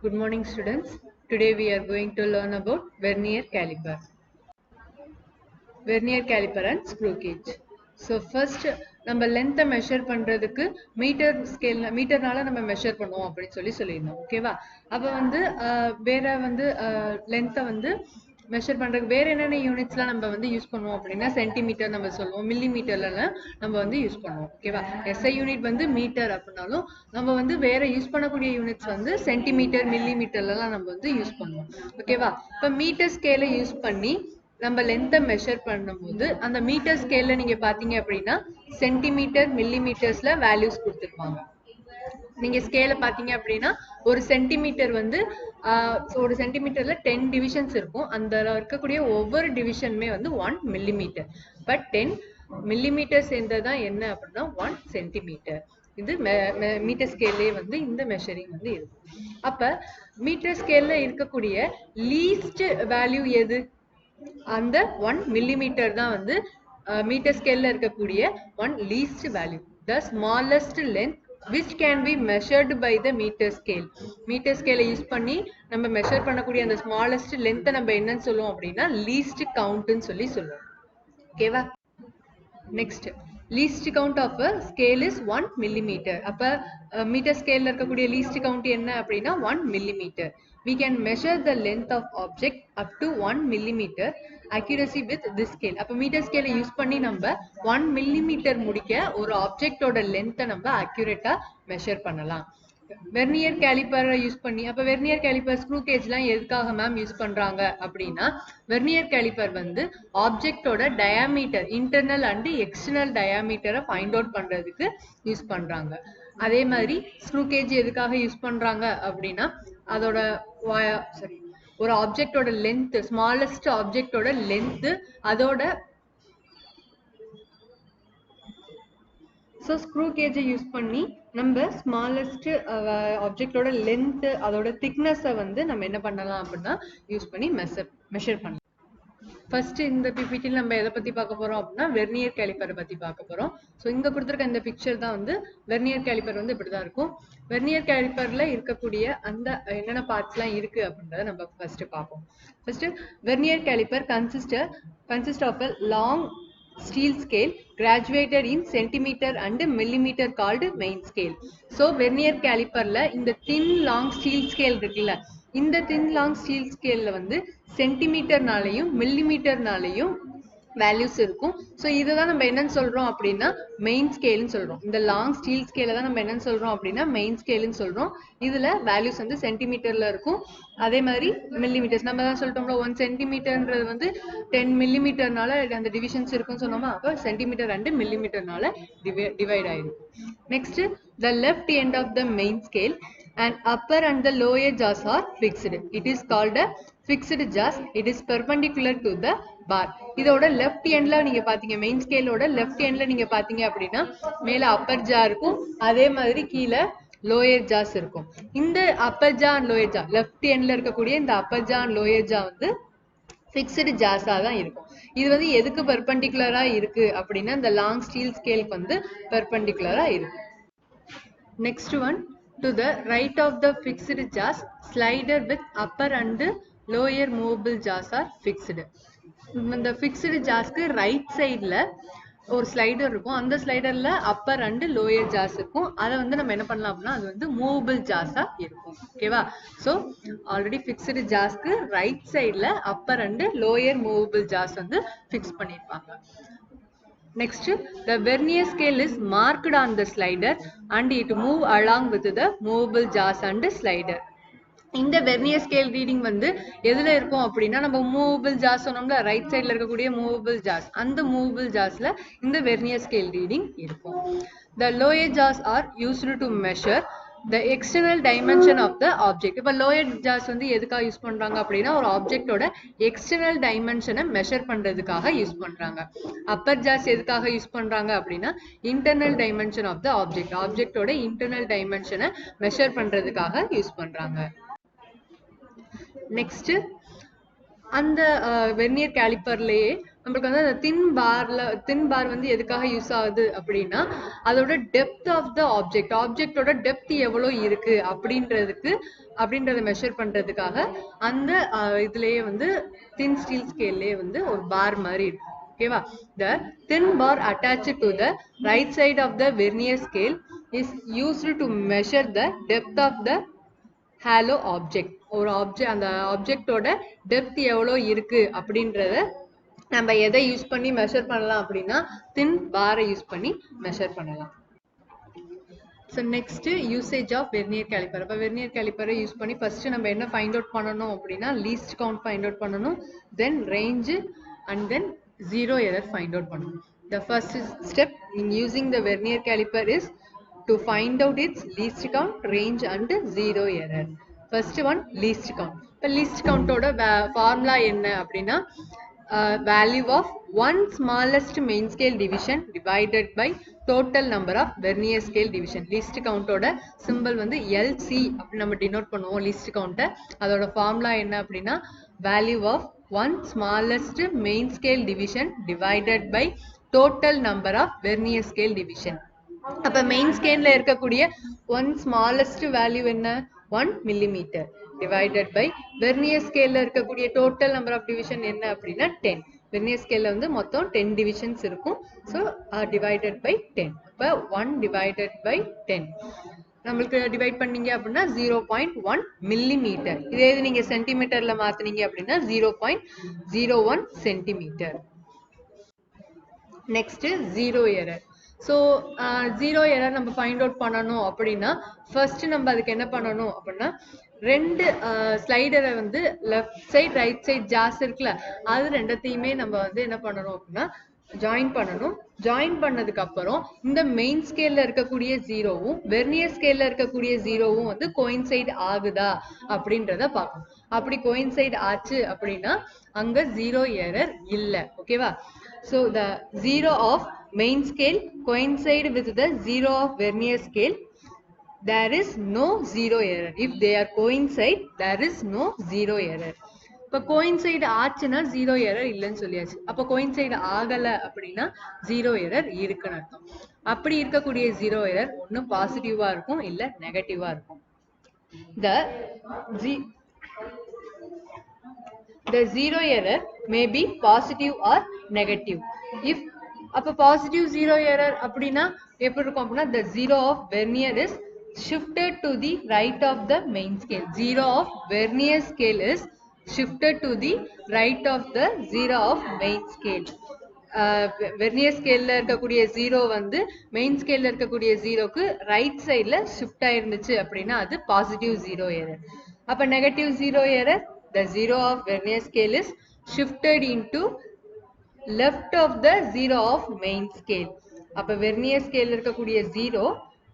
Good morning, students. Today we are going to learn about vernier caliper. Vernier caliper and screw gauge. So first நம்ம length measure பண்றதுக்கு metre scale மீட்டர்னால நம்ம measure பண்ணுவோம் அப்படின்னு சொல்லியிருந்தோம். ஓகேவா? அப்ப வந்து வேற வந்து length வந்து மெஷர் பண்றதுக்கு வேற என்னென்ன யூனிட்ஸ்லாம் நம்ம வந்து யூஸ் பண்ணுவோம் அப்படின்னா சென்டிமீட்டர் நம்ம சொல்லுவோம், மில்லி மீட்டர்லாம் நம்ம வந்து யூஸ் பண்ணுவோம். ஓகேவா? எஸ்ஐ யூனிட் வந்து மீட்டர் அப்படின்னாலும் நம்ம வந்து வேற யூஸ் பண்ணக்கூடிய யூனிட்ஸ் வந்து சென்டிமீட்டர், மில்லி மீட்டர்லாம் நம்ம வந்து யூஸ் பண்ணுவோம். ஓகேவா? இப்ப மீட்டர் ஸ்கேலை யூஸ் பண்ணி நம்ம லென்த்தை மெஷர் பண்ணும்போது அந்த மீட்டர் ஸ்கேல்ல நீங்க பாத்தீங்க அப்படின்னா சென்டிமீட்டர், மில்லி மீட்டர்ஸ்ல வேல்யூஸ் கொடுத்துருப்பாங்க. நீங்க ஸ்கேல பாத்தீங்க அப்படின்னா ஒரு சென்டிமீட்டர் வந்து ஒரு சென்டிமீட்டர்ல 10 டிவிஷன்ஸ் இருக்கும். அந்த இருக்கக்கூடிய ஒவ்வொரு டிவிஷனுமே வந்து 1 மில்லிமீட்டர். பட் 10 மில்லிமீட்டர் சேர்ந்ததான் என்ன அப்படின்னா 1 சென்டிமீட்டர். இது மீட்டர் ஸ்கேல்லே வந்து இந்த மெஷரிங் வந்து இருக்கும். அப்ப மீட்டர் ஸ்கேல்ல இருக்கக்கூடிய லீஸ்ட் வேல்யூ எது? அந்த 1 மில்லிமீட்டர் தான் வந்து மீட்டர் ஸ்கேல்ல இருக்கக்கூடிய 1 least value, the smallest length which can be measured by the meter scale. Metre ஸ்கேலை யூஸ் பண்ணி நம்ம மெஷர் பண்ணக்கூடிய அந்த ஸ்மாலஸ்ட் லென்த்தை நம்ம என்னன்னு சொல்லுவோம் அப்படின்னா லீஸ்ட் கவுண்ட்னு சொல்லுவோம். ஓகேவா? Next least count of a scale is 1 millimeter. அப்ப மீட்டர் ஸ்கேல்ல இருக்கக்கூடிய least count என்ன அப்படின்னா 1 millimeter. We can measure the length of object up to 1 millimeter accuracy with this scale. அப்ப மீட்டர் ஸ்கேலை யூஸ் பண்ணி நம்ம 1 millimeter முடிக்க ஒரு ஆப்ஜெக்டோட லென்த்தை நம்ம அக்யூரேட்டா மெஷர் பண்ணலாம். வெர்னியர் கேலிப்பரை யூஸ் பண்ணி அப்ப வெர்னியர் கேலிப்பர் ஸ்க்ரூ கேஜ்லாம் எதுக்காக மேம் யூஸ் பண்றாங்க அப்படின்னா வெர்னியர் கேலிப்பர் வந்து ஆப்ஜெக்டோட டயாமீட்டர், இன்டர்னல் அண்ட் எக்ஸ்டர்னல் டயாமீட்டரை ஃபைண்ட் அவுட் பண்றதுக்கு யூஸ் பண்றாங்க. அதே மாதிரி ஸ்க்ரூ கேஜ் எதுக்காக யூஸ் பண்றாங்க அப்படின்னா அதோட ஒரு ஆப்ஜெக்டோட லென்த், ஸ்மாலஸ்ட் ஆப்ஜெக்டோட லென்த், அதோட ஸோ ஸ்க்ரூ கேஜை யூஸ் பண்ணி நம்ம ஸ்மாலஸ்ட் ஆப்ஜெக்டோட லென்த், அதோட திக்னஸை வந்து நம்ம என்ன பண்ணலாம் அப்படின்னா யூஸ் பண்ணி மெஷர் பண்ணலாம். ஃபர்ஸ்ட் இந்த பிபிடியில் நம்ம எதை பத்தி பார்க்க போறோம் அப்படின்னா வெர்னியர் கேலிப்பரை பத்தி பார்க்க போறோம். ஸோ இங்க கொடுத்துருக்க இந்த பிக்சர் தான் வந்து வெர்னியர் கேலிப்பர் வந்து இப்படிதான் இருக்கும். வெர்னியர் கேலிப்பர்ல இருக்கக்கூடிய அந்த என்னென்ன பார்ட்ஸ்லாம் இருக்கு அப்படின்றத நம்ம ஃபர்ஸ்ட் பார்ப்போம். First vernier caliper consist of a long steel scale graduated in centimeter and millimeter called main scale. So vernier caliperல இந்த thin long steel scale இருக்குல்ல, இந்த thin long steel scaleல வந்து சென்டிமீட்டர்னாலையும் மில்லிமீட்டர்னாலையும் வேல்யூஸ் இருக்கும். ஸோ இதுதான் நம்ம என்னன்னு சொல்றோம் அப்படின்னா மெயின் ஸ்கேல்னு சொல்றோம். இந்த லாங் ஸ்டீல் ஸ்கேல தான் நம்ம என்னன்னு சொல்றோம் அப்படின்னா மெயின் ஸ்கேல்னு சொல்றோம். இதுல வேல்யூஸ் வந்து சென்டிமீட்டர்ல இருக்கும். அதே மாதிரி மில்லிமீட்டர்ஸ் நம்ம தான் சொல்லிட்டோம்ல 1 சென்டிமீட்டர்ன்றது வந்து 10 மில்லிமீட்டர்னால அந்த டிவிஷன்ஸ் இருக்குன்னு சொன்னோமா, அப்போ சென்டிமீட்டர் அண்ட் மில்லிமீட்டர்னால டிவைட் ஆயிடும். Next the left end of the main scale and upper and the lower jaws are fixed. It is called a fixed jaws. It is perpendicular to the bar. இதோட left எண்ட்ல நீங்க பாத்தீங்க, main ஸ்கேலோட left எண்ட்ல நீங்க பாத்தீங்க அப்படின்னா மேல அப்பர் ஜா இருக்கும், அதே மாதிரி கீழே லோயர் ஜாஸ் இருக்கும். இந்த அப்பர் ஜா அண்ட் லோயர் ஜா, லெஃப்ட் எண்ட்ல இருக்கக்கூடிய இந்த அப்பர் ஜா அண்ட் லோயர் ஜா வந்து ஃபிக்ஸ்டு ஜாஸா தான் இருக்கும். இது வந்து எதுக்கு பெர்பெண்டிகுலரா இருக்கு அப்படின்னா இந்த லாங் ஸ்டீல் ஸ்கேலுக்கு வந்து பெர்பெண்டிகுலரா இருக்கு. Next one, to the right of the fixed jaws, slider with upper and lower movable jaws are fixed. இந்த fixed jawsக்கு ரைட் சைடுல ஒரு ஸ்லைடர் இருக்கும், அந்த ஸ்லைடர்ல அப்பர் அண்ட் லோயர் ஜாஸ் இருக்கும். அதை வந்து நம்ம என்ன பண்ணலாம் அப்படின்னா அது வந்து மூவபிள் ஜாஸா இருக்கும். ஓகேவா? ஸோ ஆல்ரெடி ஃபிக்ஸ்டு ஜாஸ்க்கு ரைட் சைடுல அப்பர் அண்ட் லோயர் மூவபிள் ஜாஸ் வந்து ஃபிக்ஸ் பண்ணியிருப்பாங்க. Next, the vernier scale is marked on the slider and it move along with the movable jaws and slider. இந்த வெர்னியர் ஸ்கேல் ரீடிங் வந்து எதுல இருக்கும் அப்படின்னா நம்ம movable ஜாஸ் சொன்னோம்ல, ரைட் சைட்ல இருக்கக்கூடிய மூவபிள் ஜாஸ், அந்த மூவபிள் ஜாஸ்ல இந்த வெர்னியர் ஸ்கேல் ரீடிங் இருக்கும். The lower jaws are used to measure the external dimension of the object. இப்ப லோயர் ஜாஸ் வந்து எதுக்காக யூஸ் பண்றாங்க அப்படின்னா ஒரு ஆப்ஜெக்டோட எக்ஸ்டர்னல் டைமென்ஷனை மெஷர் பண்றதுக்காக யூஸ் பண்றாங்க. அப்பர் ஜாஸ் எதுக்காக யூஸ் பண்றாங்க அப்படின்னா internal dimension of the object, ஆப்ஜெக்டோட இன்டர்னல் டைமென்ஷனை மெஷர் பண்றதுக்காக யூஸ் பண்றாங்க. நெக்ஸ்ட் அந்த வெர்னியர் கேலிப்பர்லயே நம்மளுக்கு வந்து அந்த தின் பார் வந்து எதுக்காக யூஸ் ஆகுது அப்படின்னா அதோட டெப்த் ஆஃப் த ஆப்ஜெக்டோட டெப்த் எவ்வளவு இருக்கு அப்படின்றத மெஷர் பண்றதுக்காக அந்த இதுலயே வந்து தின் ஸ்டீல் ஸ்கேல்லயே வந்து ஒரு பார் மாதிரி இருக்கு. ஓகேவா? The thin bar attached to the right side of the vernier scale is used to measure the depth of the hollow object. ஒரு அந்த ஆப்ஜெக்டோட டெப்த் எவ்வளோ இருக்கு அப்படின்றத நம்ம எதை யூஸ் பண்ணி மெஷர் பண்ணலாம் அப்படின்னா தின் பாரை யூஸ் பண்ணி மெஷர் பண்ணலாம். So next usage of vernier caliper. அப்போ வெர்னியர் கேலிப்பரை யூஸ் பண்ணி ஃபர்ஸ்ட் நம்ம என்ன ஃபைண்ட் அவுட் பண்ணணும் அப்படின்னா லீஸ்ட் கவுண்ட் ஃபைண்ட் அவுட் பண்ணணும், then range and then zero error find out பண்ணணும். The first step in using the vernier caliper is to find out its least count, range and zero error. First one least count. இப்போ least count ஓட formula என்ன அப்படின்னா value of one smallest main scale division divided by total number of vernier scale division. least count ஓட symbol வந்து LC அப்படி நம்ம denote பண்ணுவோம் least count. அதோட formula என்ன அப்படின்னா value of one smallest main scale division divided by total number of vernier scale division. அப்ப main scale ல இருக்கக்கூடிய one smallest value என்ன 1 millimeter divided by vernier scale ல இருக்கக்கூடிய total number of division என்ன அப்படின்னா 10. vernier scale ல வந்து மொத்தம் 10 divisions இருக்கும். so divided by 10. அப்ப 1 divided by 10 நம்மளுக்கு டிவைட் பண்ணீங்க அப்படின்னா 0.1 மில்லிமீட்டர். இதே இது நீங்க சென்டிமீட்டர்ல மாத்தினீங்க அப்படின்னா 0.01 centimetre. Next zero error. So zero error நம்ம ஃபைண்ட் அவுட் பண்ணணும் அப்படின்னா ஃபர்ஸ்ட் நம்ம அதுக்கு என்ன பண்ணணும் அப்படின்னா ரெண்டு ஸ்லைடரை வந்து லெஃப்ட் சைட் ரைட் சைட் ஜாஸ் இருக்குல்ல அது ரெண்டத்தையுமே நம்ம வந்து என்ன பண்ணணும் அப்படின்னா ஜாயின் பண்ணணும். ஜாயின் பண்ணதுக்கு அப்புறம் இந்த மெயின் ஸ்கேல்ல இருக்கக்கூடிய ஜீரோவும் வெர்னியர் ஸ்கேல்ல இருக்கக்கூடிய ஜீரோவும் வந்து கோயின்சைட் ஆகுதா அப்படின்றத பார்க்கணும். அப்படி கோயின்சைட் ஆச்சு அப்படின்னா அங்க ஜீரோ எரர் இல்லை. ஓகேவா? So the zero of main scale coincide with the zero of vernier scale there is no zero error. if they are coincide there is no zero error. இப்போ கோயின்சைடு ஆச்சுன்னா zero error இல்லைன்னு சொல்லியாச்சு. அப்போ coincide ஆகலை அப்படின்னா zero error இருக்குன்னு அர்த்தம். அப்படி இருக்கக்கூடிய ஜீரோ எரர் ஒன்று பாசிட்டிவா இருக்கும் இல்ல நெகட்டிவா இருக்கும். The zero error may be positive or negative. if அப்போ பாசிட்டிவ் ஜீரோ எரர் அப்படின்னா எப்படி இருக்கும் அப்படின்னா the zero of vernier is shifted to the right of the main scale. zero of vernier scale is shifted to the right of the zero of main scale. Vernier ஸ்கேல்ல இருக்கக்கூடிய zero வந்து main ஸ்கேல்ல இருக்கக்கூடிய ஜீரோக்கு right சைட்ல shift ஆயிருந்துச்சு அப்படின்னா அது positive zero error. அப்ப negative zero error the zero of vernier scale is shifted into left of the zero of main scale. அப்ப வெர்னியர் ஸ்கேல்ல இருக்கக்கூடிய ஜீரோ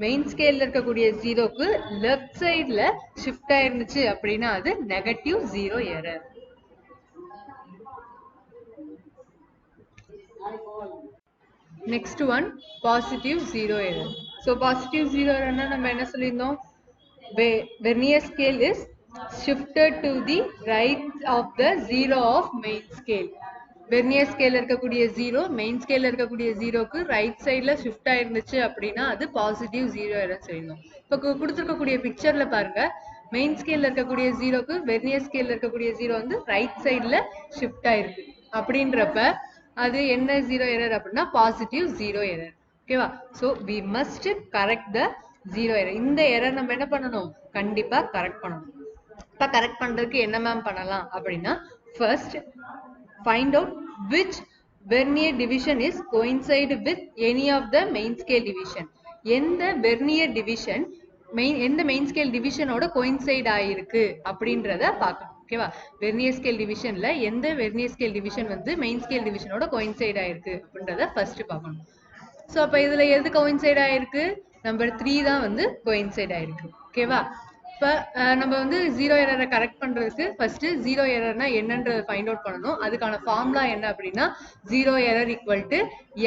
மெயின் ஸ்கேல்ல இருக்கக்கூடிய ஜீரோக்கு லெஃப்ட் சைட்ல ஷிஃப்ட் ஆயிருந்துச்சு அப்படின்னா அது negative zero error. Next one positive zero error. So positive zero எரர்னா நம்ம என்ன சொல்லியிருந்தோம்? Vernier scale is shifted to the right of the zero of main scale. Vernier ஸ்கேல்ல இருக்கக்கூடிய ஜீரோ மெயின் ஸ்கேல்ல இருக்கக்கூடிய ஜீரோக்கு ரைட் சைட்ல ஷிஃப்ட் ஆயிருந்துச்சு அப்படின்னா அது பாசிட்டிவ் ஜீரோ எரர் சொல்லிடணும். இப்போ கொடுத்துருக்கக்கூடிய பிக்சர்ல பாருங்க மெயின் ஸ்கேல்ல இருக்கக்கூடிய ஜீரோக்கு வெர்னியர் ஸ்கேல்ல இருக்கக்கூடிய ஜீரோ வந்து ரைட் சைட்ல ஷிஃப்ட் ஆயிருக்கு. அப்படின்றப்ப அது என்ன ஜீரோ எரர் அப்படின்னா பாசிட்டிவ் ஜீரோ எரர். ஓகேவா? So we must correct the zero error. இந்த எரர் நம்ம என்ன பண்ணணும்? கண்டிப்பா கரெக்ட் பண்ணணும். இப்போ கரெக்ட் பண்றதுக்கு என்ன மேம் பண்ணலாம் அப்படின்னா first find out which vernier division is coincide with any of the main scale division. எந்த vernier division எந்த main scale division ஓட coincide ஆயிருக்கு அப்படின்றத பார்க்கணும். ஓகேவா? வெர்னியர் ஸ்கேல் டிவிஷன்ல எந்த வெர்னியர் ஸ்கேல் டிவிஷன் வந்து மெயின் ஸ்கேல் டிவிஷனோட கோயின்சைட் ஆயிருக்கு அப்படின்றத ஃபர்ஸ்ட் பார்க்கணும். ஸோ அப்ப இதுல எது கோயின்சைட் ஆயிருக்கு? நம்பர் 3 தான் வந்து கோயின்சைட் ஆயிருக்கு. ஓகேவா? இப்போ நம்ம வந்து ஜீரோ எரரை கரெக்ட் பண்றதுக்கு ஃபர்ஸ்ட் ஜீரோ எரர்னா என்னன்றதை ஃபைண்ட் அவுட் பண்ணணும். அதுக்கான ஃபார்முலா என்ன அப்படின்னா zero error equal to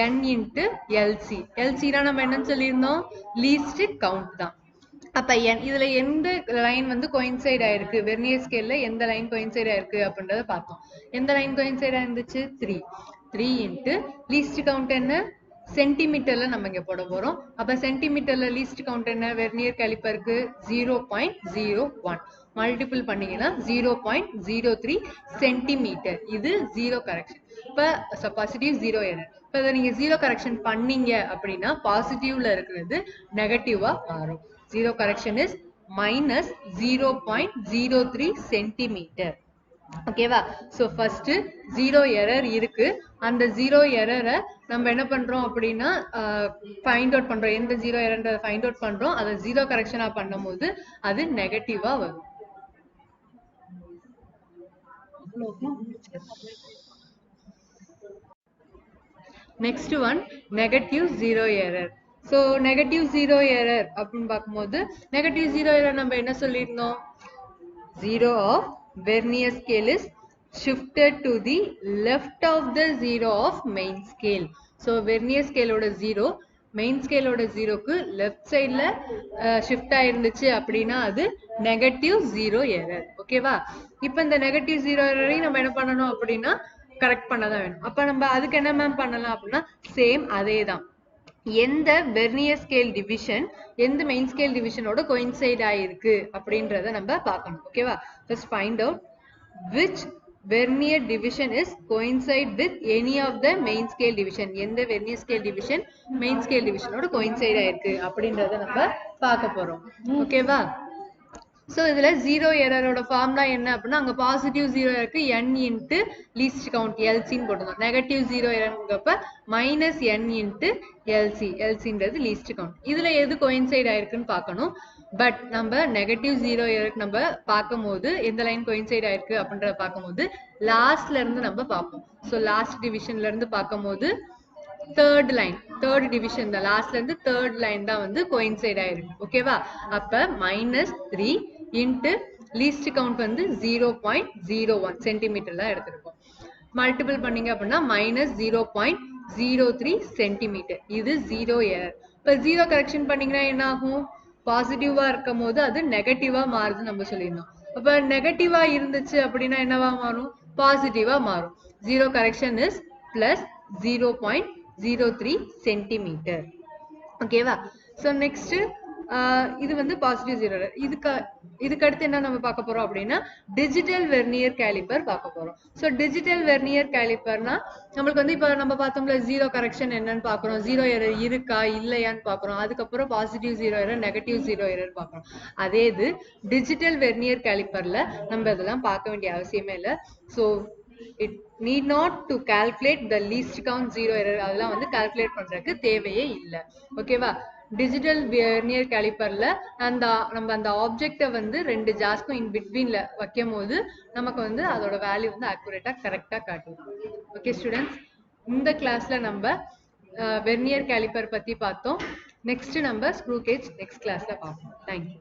n into LC. எல்சினா நம்ம என்னன்னு சொல்லியிருந்தோம்? லீஸ்ட் கவுண்ட் தான். அப்ப இதுல எந்த லைன் வந்து கோயின்சைட் ஆயிருக்கு? வெர்னியர் ஸ்கேல்ல எந்த லைன் கோயின்சைட் ஆயிருக்கு அப்படின்றத பார்த்தோம். எந்த line coincide ஆயிருந்துச்சு? 3. 3 into least count என்ன சென்டிமீட்டர்ல நம்ம இங்க போட போறோம். அப்ப சென்டிமீட்டர்ல லீஸ்ட் கவுண்ட் என்ன வெர்னியர் காலிப்பருக்கு 0.01 மல்டிபிள் பண்ணீங்கன்னா 0.03 சென்டிமீட்டர். இது ஜீரோ கரெக்ஷன். இப்ப பாசிட்டிவ் ஜீரோ எரர். இப்ப இதை நீங்க ஜீரோ கரெக்ஷன் பண்ணீங்க அப்படின்னா பாசிட்டிவ்ல இருக்கிறது நெகட்டிவா மாறும். Zero correction is minus 0.03 centimetre. ஓகேவா? சோ ஃபர்ஸ்ட் ஜீரோ எரர் இருக்கு. அந்த ஜீரோ எரரை நம்ம என்ன பண்றோம் அப்படின்னா ஃபைண்ட் அவுட் பண்றோம். எந்த ஜீரோ எரர்ன்றதை ஃபைண்ட் அவுட் பண்றோம். அதை ஜீரோ கரெக்ஷனா பண்ணும்போது அது நெகட்டிவா வரும். Next one negative zero error. So negative zero error அப்படின்னு பார்க்கும்போது நெகட்டிவ் ஜீரோ எரர் நம்ம என்ன சொல்லியிருந்தோம்? Zero of vernier scale is shifted to the left of the zero of main scale. So vernier ஸ்கேலோட ஜீரோ மெயின் ஸ்கேலோட ஜீரோக்கு left சைட்ல shift ஆயிருந்துச்சு அப்படின்னா அது நெகட்டிவ் ஜீரோ எரர். ஓகேவா? இப்போ இந்த நெகட்டிவ் ஜீரோ எரரையும் நம்ம என்ன பண்ணணும் அப்படின்னா கரெக்ட் பண்ணதான் வேணும். அப்ப நம்ம அதுக்கு என்ன மேம் பண்ணலாம் அப்படின்னா சேம் அதே தான். எந்த வெர்னியர் ஸ்கேல் டிவிஷன் எந்த மெயின் ஸ்கேல் டிவிஷனோட கோயின்சைட் ஆயிருக்கு அப்படின்றத நம்ம பார்க்கணும். ஓகேவா? First find out which vernier division is coincide with any of the main scale division. எந்த vernier scale division main scale division ஓட coincide ஆயிருக்கு அப்படின்றத நம்ம பார்க்க போறோம். ஓகேவா? சோ இதுல ஜீரோ எரரோட ஃபார்முலா என்ன அப்படின்னா அங்க பாசிட்டிவ் ஜீரோ எரருக்கு n இன்ட்டு லீஸ்ட் கவுண்ட் எல்சின்னு போட்டுருந்தோம். நெகட்டிவ் ஜீரோ எரர்ங்கப்ப மைனஸ் n இன்ட்டு எல்சி. எல்சின்றது லீஸ்ட் கவுண்ட். இதுல எது கோயின்சைட் ஆயிருக்குன்னு பார்க்கணும். பட் நம்ம நெகட்டிவ் ஜீரோ எரருக்கு நம்ம பார்க்கும் போது எந்த லைன் கோயின்சைட் ஆயிருக்கு அப்படின்றத பார்க்கும்போது லாஸ்ட்ல இருந்து நம்ம பார்ப்போம். ஸோ லாஸ்ட் டிவிஷன்ல இருந்து பார்க்கும் போது தேர்ட் லைன் தேர்ட் டிவிஷன் தான் லாஸ்ட்ல இருந்து தேர்ட் லைன் தான் வந்து கோயின்சைட் ஆயிருக்கு. ஓகேவா? அப்ப -3 இன்ட்டு லீஸ்ட் கவுண்ட் வந்து 0.01 சென்டிமீட்டர்ல எடுத்திருக்கோம். மல்டிபிள் பண்ணீங்க அப்படின்னா -0.03 சென்டிமீட்டர். இது ஜீரோ எரர். இப்ப ஜீரோ கரெக்ஷன் பண்ணீங்கன்னா என்ன ஆகும்? பாசிட்டிவா இருக்கும் போது அது நெகட்டிவா மாறுதுன்னு நம்ம சொல்லியிருந்தோம். அப்ப நெகட்டிவா இருந்துச்சு அப்படின்னா என்னவா மாறும்? பாசிட்டிவா மாறும். Zero correction is plus 0.03 centimetre. ஓகேவா? ஸோ நெக்ஸ்ட் இது வந்து பாசிட்டிவ் ஜீரோ. இதுக்கு அடுத்து என்ன நம்ம பார்க்க போறோம் அப்படின்னா டிஜிட்டல் வெர்னியர் கேலிப்பர் பார்க்க போறோம். ஸோ டிஜிட்டல் வெர்னியர் கேலிப்பர்னா நம்மளுக்கு வந்து இப்போ நம்ம பார்த்தோம்ல ஜீரோ கரெக்ஷன் என்னன்னு பார்க்குறோம், ஜீரோ எரர் இருக்கா இல்லையான்னு பார்க்குறோம், அதுக்கப்புறம் positive zero error negative zero error பார்க்குறோம். அதே இது டிஜிட்டல் வெர்னியர் கேலிப்பர்ல நம்ம இதெல்லாம் பார்க்க வேண்டிய அவசியமே இல்லை. So it need not to calculate the least count zero error. அதெல்லாம் வந்து கால்குலேட் பண்றதுக்கு தேவையே இல்லை. ஓகேவா? டிஜிட்டல் வெர்னியர் கேலிப்பர்ல நம்ம அந்த ஆப்ஜெக்டை வந்து ரெண்டு ஜாஸ்க்கும் இன் பிட்வீன்ல வைக்கும் போது நமக்கு வந்து அதோட வேல்யூ வந்து அக்யூரேட்டா கரெக்டா காட்டும். ஓகே ஸ்டூடெண்ட்ஸ், இந்த கிளாஸ்ல நம்ம வெர்னியர் கேலிப்பர் பத்தி பார்த்தோம். நெக்ஸ்ட் நம்ம ஸ்க்ரூ கேஜ் நெக்ஸ்ட் கிளாஸ்ல பார்ப்போம். தேங்க்யூ.